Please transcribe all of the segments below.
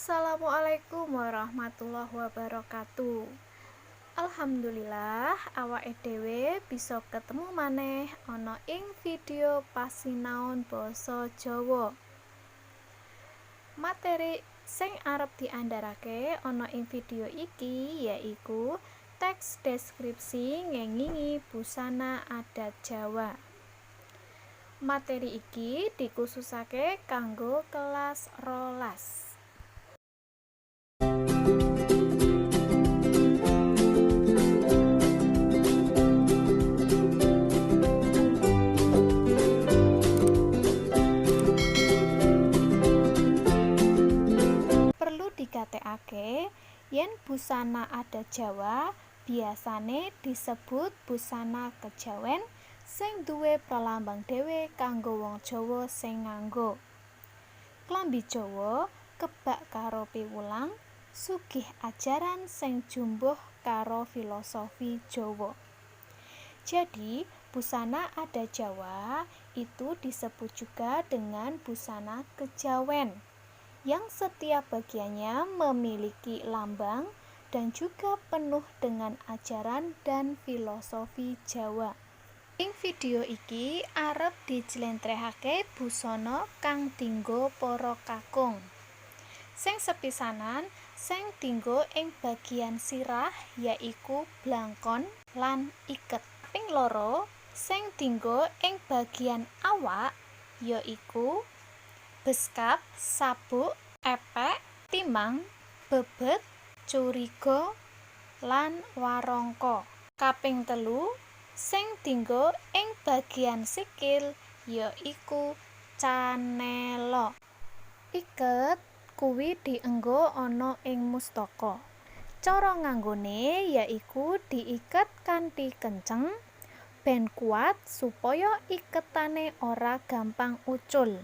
Assalamualaikum warahmatullahi wabarakatuh. Alhamdulillah awake dhewe bisa ketemu maneh ana ing video pasinaon basa Jawa. Materi sing arep diandharake ana ing video iki yaiku teks deskripsi ngengingi busana adat Jawa. Materi iki dikhususake kanggo kelas 12. Digatekake yen busana adat Jawa biasane disebut busana kejawen sing duwe pralambang dhewe kanggo wong Jawa sing nganggo. Klambi Jawa kebak karo piwulang sugih ajaran sing jumbuh karo filosofi Jawa. Jadi, busana adat Jawa itu disebut juga dengan busana kejawen, yang setiap bagiannya memiliki lambang dan juga penuh dengan ajaran dan filosofi Jawa. Ing video iki arep dijlentrehake busana kang dienggo para kakung. Sing sepisanan sing dienggo ing bagian sirah yaiku blangkon lan iket. Ping loro sing dienggo ing bagian awak yaiku beskap, sabuk, epek, timang, bebet, curiga, lan warangka. Kaping telu sing dienggo ing bagian sikil yaiku canela. Iket kuwi dienggo ana ing mustaka. Cara nganggone yaiku diiket kanthi kenceng ben kuat supaya iketane ora gampang ucul.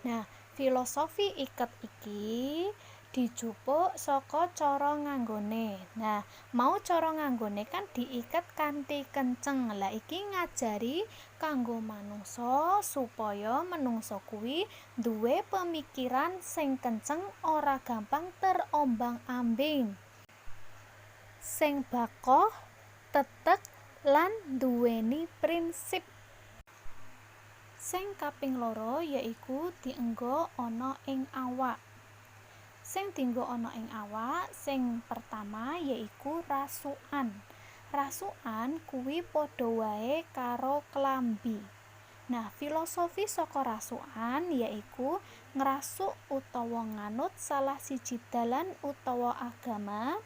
Nah, filosofi iket iki dijupuk saka cara nganggone. Nah, mau cara nganggone kan diiket kanthi kenceng. Lah iki ngajari kanggo manungsa supaya manungsa kuwi duwe pemikiran sing kenceng, ora gampang terombang-ambing. Sing bakoh, tetek lan duweni prinsip. Sing kaping loro yaiku dienggo ana ing awak. Sing dienggo ana ing awak sing pertama yaiku rasukan. Rasukan kuwi padha wae karo klambi. Nah, filosofi saka rasukan yaiku ngrasuk utawa nganut salah siji dalan utawa agama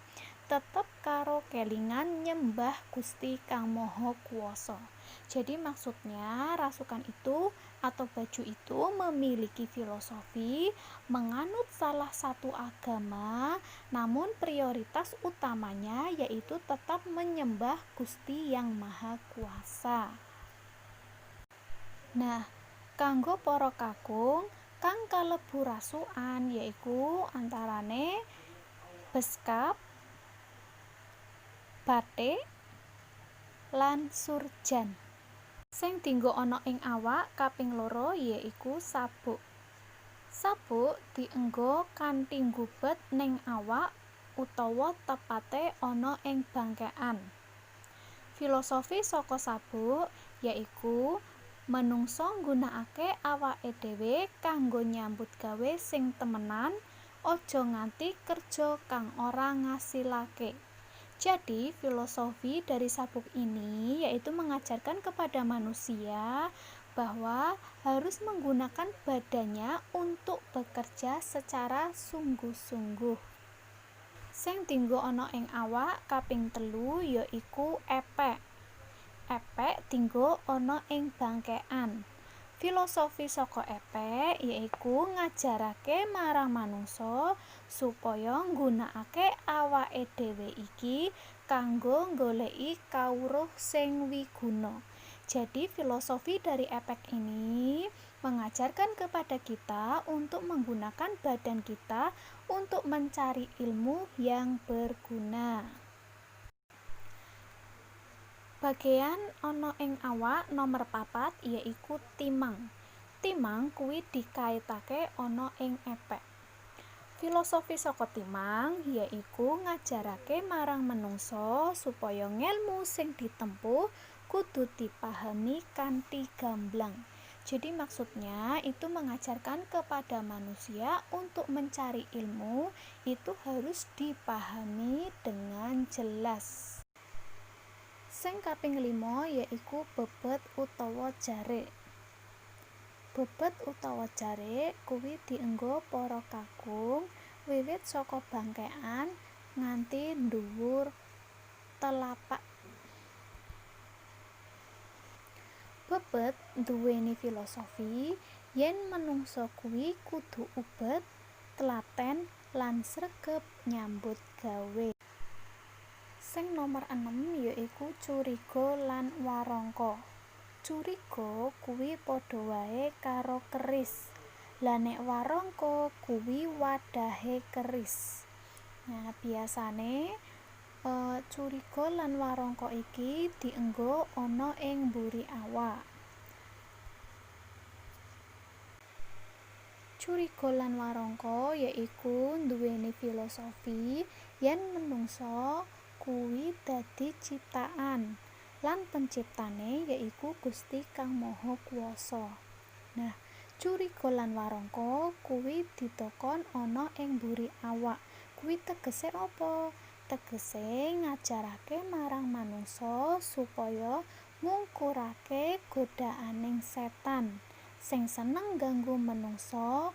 tetep karo kelingan nyembah Gusti Kang Maha Kuwasa. Jadi maksudnya rasukan itu atau baju itu memiliki filosofi menganut salah satu agama, namun prioritas utamanya yaitu tetap menyembah Gusti Yang Maha Kuwasa. Nah, kanggo para kakung kang kalebu rasukan yaiku antarane beskap, batik, lan surjan. Sing dienggo ana ing awak kaping loro yaiku sabuk. Sabuk dienggo kanthi nggubet ning awak utawa tepate ana ing bangkekan. Filosofi saka sabuk yaiku manungsa nggunakake awake dhewe kanggo nyambut gawe sing temenan, aja nganti kerja kang ora ngasilake. Jadi, filosofi dari sabuk ini yaitu mengajarkan kepada manusia bahwa harus menggunakan badannya untuk bekerja secara sungguh-sungguh. Sing dienggo ana ing awak kaping telu yaiku epek. Epek dienggo ana ing bangkekan. Filosofi saka epek yaiku ngajarake marang manungsa supaya nggunakake awake dhewe iki kanggo goleki kawruh sing wiguna. Jadi filosofi dari epek ini mengajarkan kepada kita untuk menggunakan badan kita untuk mencari ilmu yang berguna. Bagian ana ing awak nomor 4 yaiku timang. Timang kuwi dikaitake ana ing epek. Filosofi saka timang yaiku ngajarake marang menungsa supaya ngelmu sing ditempuh kudu dipahami kanthi gamblang. Jadi maksudnya itu mengajarkan kepada manusia untuk mencari ilmu itu harus dipahami dengan jelas. Sing kaping 5 yaiku bebet utawa jarik. Bebet utawa jarik kuwi dienggo para kakung wiwit saka bangkekan nganti dhuwur telapak. Bebet duweni filosofi yen manungsa kuwi kudu ubet, telaten lan sregep nyambut gawe. Sing nomor 6 yaiku curiga lan warangka. Curiga kuwi padha wae karo keris. Lah nek warangka kuwi wadahe keris. Nah, biasane curiga lan warangka iki dienggo ana ing mburi awak. Curiga lan warangka yaiku nduweni filosofi yen menungsa kuwi dadi ciptaan lan penciptane yaiku Gusti Kang Maha Kuwasa. Nah, curiga lan warangka kuwi didokon ana ing mburi awak. Kuwi tegese apa? Tegese ngajarake marang manungsa supaya ngungkurake godaaning setan sing seneng ganggu menungsa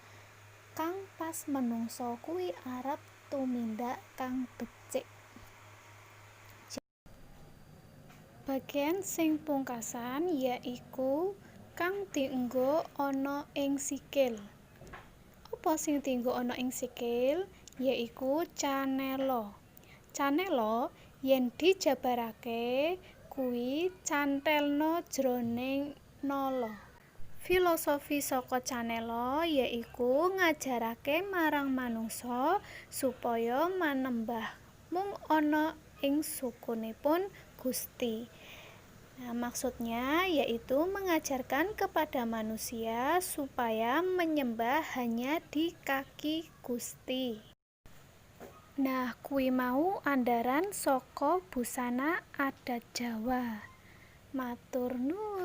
kang pas menungsa kuwi arep tumindak kang becik. Bagian sing pungkasan yaiku kang dienggo ana ing sikil. Apa sing dienggo ana ing sikil? Yaiku canela. Canela yen dijabarake kuwi cantelna jroning nala. Filosofi saka canela yaiku ngajarake marang manungsa supaya manembah mung ana ing sukunipun Gusti. Nah, maksudnya yaitu mengajarkan kepada manusia supaya menyembah hanya di kaki Gusti. Nah, kuwi mau andaran saka busana adat Jawa. Matur nuwun.